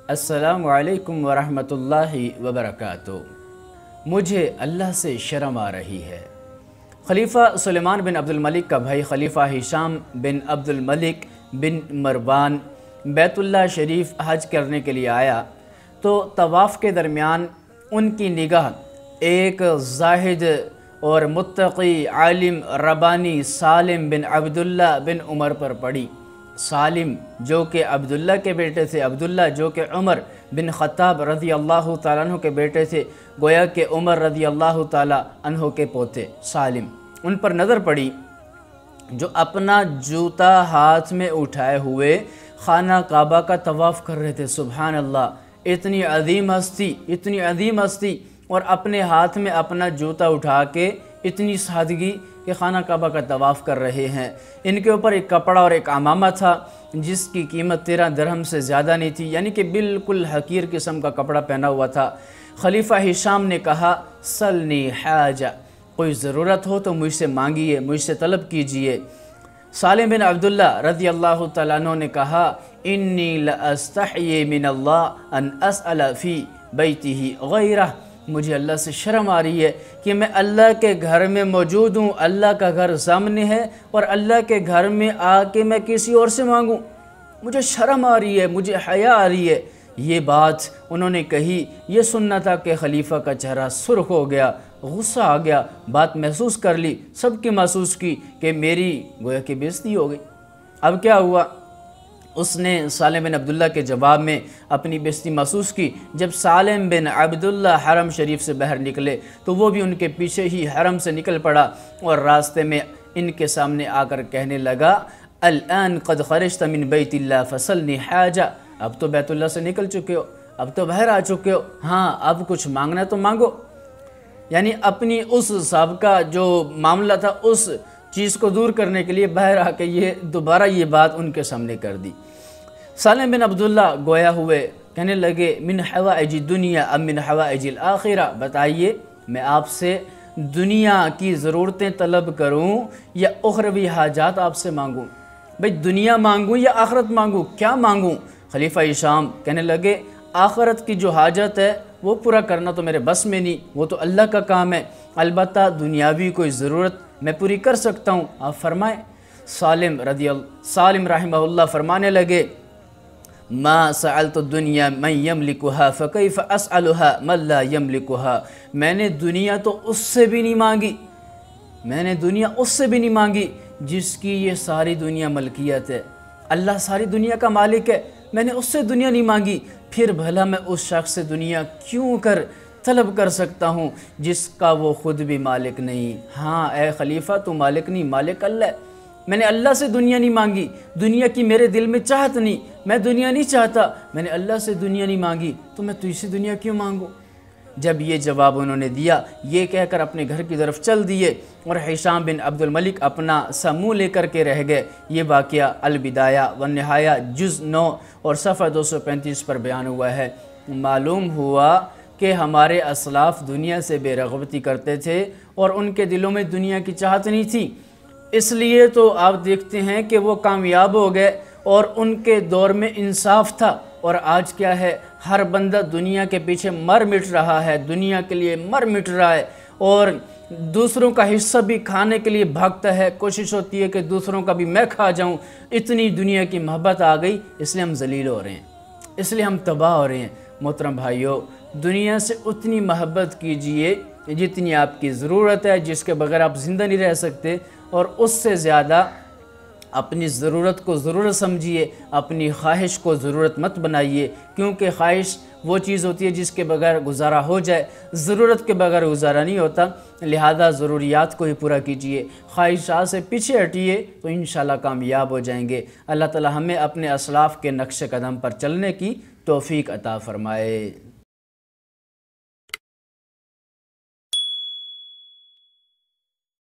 السلام علیکم ورحمۃ اللہ وبرکاتہ۔ مجھے اللہ سے شرم آ رہی ہے۔ خلیفہ سلیمان بن عبد الملک کا بھائی خلیفہ ہشام بن عبد الملک بن مروان بیت اللہ شریف حج کرنے کے لیے آیا تو طواف کے درمیان ان کی نگاہ ایک زاہد اور متقی عالم ربانی سالم بن عبداللہ بن عمر پر پڑی۔ سالم جو کہ عبداللہ کے بیٹے تھے، عبداللہ جو کہ عمر بن خطاب رضی اللہ تعالیٰ عنہ کے بیٹے تھے، گویا کہ عمر رضی اللہ تعالیٰ عنہ کے پوتے سالم، ان پر نظر پڑی جو اپنا جوتا ہاتھ میں اٹھائے ہوئے خانہ کعبہ کا طواف کر رہے تھے۔ سبحان اللہ، اتنی عظیم ہستی اور اپنے ہاتھ میں اپنا جوتا اٹھا کے اتنی سادگی کہ خانہ کعبہ کا طواف کر رہے ہیں۔ ان کے اوپر ایک کپڑا اور ایک عمامہ تھا جس کی قیمت 13 درہم سے زیادہ نہیں تھی، یعنی کہ بالکل حقیر قسم کا کپڑا پہنا ہوا تھا۔ خلیفہ ہشام نے کہا سلنی حاجہ، کوئی ضرورت ہو تو مجھ سے مانگیے، مجھ سے طلب کیجئے۔ سالم بن عبداللہ رضی اللہ تعالیٰ عنہ نے کہا انی لاستحیی من اللہ ان اسأل فی بیتہ غیرہ، مجھے اللہ سے شرم آ رہی ہے کہ میں اللہ کے گھر میں موجود ہوں، اللہ کا گھر سامنے ہے اور اللہ کے گھر میں آ کے میں کسی اور سے مانگوں، مجھے شرم آ رہی ہے، مجھے حیا آ رہی ہے۔ یہ بات انہوں نے کہی، یہ سننا تھا کہ خلیفہ کا چہرہ سرخ ہو گیا، غصہ آ گیا، بات محسوس کر لی، سب کی محسوس کی کہ میری گویا کہ بے عزتی ہو گئی۔ اب کیا ہوا؟ اس نے سالم بن عبداللہ کے جواب میں اپنی بے عزتی محسوس کی۔ جب سالم بن عبداللہ حرم شریف سے باہر نکلے تو وہ بھی ان کے پیچھے ہی حرم سے نکل پڑا اور راستے میں ان کے سامنے آ کر کہنے لگا الان قد خرجت من بیت اللہ فسلنی حاجہ، اب تو بیت اللہ سے نکل چکے ہو، اب تو باہر آ چکے ہو، ہاں اب کچھ مانگنا تو مانگو۔ یعنی اپنی اس سابقہ جو معاملہ تھا اس چیز کو دور کرنے کے لیے باہر آ کے دوبارہ یہ بات ان کے سامنے کر دی۔ سالم بن عبداللہ گویا ہوئے کہنے لگے من حوائج الدنیا ام من حوائج الآخرہ، بتائیے میں آپ سے دنیا کی ضرورتیں طلب کروں یا اخروی حاجات آپ سے مانگوں؟ بھئی دنیا مانگوں یا آخرت مانگوں، کیا مانگوں؟ خلیفہ ہشام کہنے لگے آخرت کی جو حاجت ہے وہ پورا کرنا تو میرے بس میں نہیں، وہ تو اللہ کا کام ہے، البتہ دنیاوی کوئی ضرورت میں پوری کر سکتا ہوں، آپ فرمائیں۔ سالم رحمہ اللہ فرمانے لگے ما سألت الدنیا من یملکها فکیف اسألها من لا یملکها، میں نے دنیا تو اس سے بھی نہیں مانگی جس کی یہ ساری دنیا ملکیت ہے۔ اللہ ساری دنیا کا مالک ہے، میں نے اس سے دنیا نہیں مانگی، پھر بھلا میں اس شخص سے دنیا کیوں کر طلب کر سکتا ہوں جس کا وہ خود بھی مالک نہیں؟ ہاں اے خلیفہ تو مالک نہیں، مالک اللہ ہے۔ میں نے اللہ سے دنیا نہیں مانگی، دنیا کی میرے دل میں چاہت نہیں، میں دنیا نہیں چاہتا، میں نے اللہ سے دنیا نہیں مانگی تو میں تجھ سے دنیا کیوں مانگوں؟ جب یہ جواب انہوں نے دیا، یہ کہہ کر اپنے گھر کی طرف چل دیے اور ہشام بن عبد الملک اپنا منہ لے کر کے رہ گئے۔ یہ واقعہ البدایہ والنہایہ جز 9 اور صفحہ 235 پر بیان ہوا ہے۔ معلوم ہوا کہ ہمارے اسلاف دنیا سے بے رغبتی کرتے تھے اور ان کے دلوں میں دنیا کی چاہت نہیں تھی، اس لیے تو آپ دیکھتے ہیں کہ وہ کامیاب ہو گئے اور ان کے دور میں انصاف تھا۔ اور آج کیا ہے؟ ہر بندہ دنیا کے پیچھے مر مٹ رہا ہے، دنیا کے لیے مر مٹ رہا ہے اور دوسروں کا حصہ بھی کھانے کے لیے بھاگتا ہے، کوشش ہوتی ہے کہ دوسروں کا بھی میں کھا جاؤں۔ اتنی دنیا کی محبت آ گئی، اس لیے ہم ذلیل ہو رہے ہیں، اس لیے ہم تباہ ہو رہے ہیں۔ محترم بھائیو، دنیا سے اتنی محبت کیجئے جتنی آپ کی ضرورت ہے، جس کے بغیر آپ زندہ نہیں رہ سکتے، اور اس سے زیادہ اپنی ضرورت کو ضرورت سمجھیے، اپنی خواہش کو ضرورت مت بنائیے، کیونکہ خواہش وہ چیز ہوتی ہے جس کے بغیر گزارا ہو جائے، ضرورت کے بغیر گزارا نہیں ہوتا، لہذا ضروریات کو ہی پورا کیجئے، خواہشات سے پیچھے ہٹیے تو انشاءاللہ کامیاب ہو جائیں گے۔ اللہ تعالی ہمیں اپنے اسلاف کے نقش قدم پر چلنے کی توفیق عطا فرمائے۔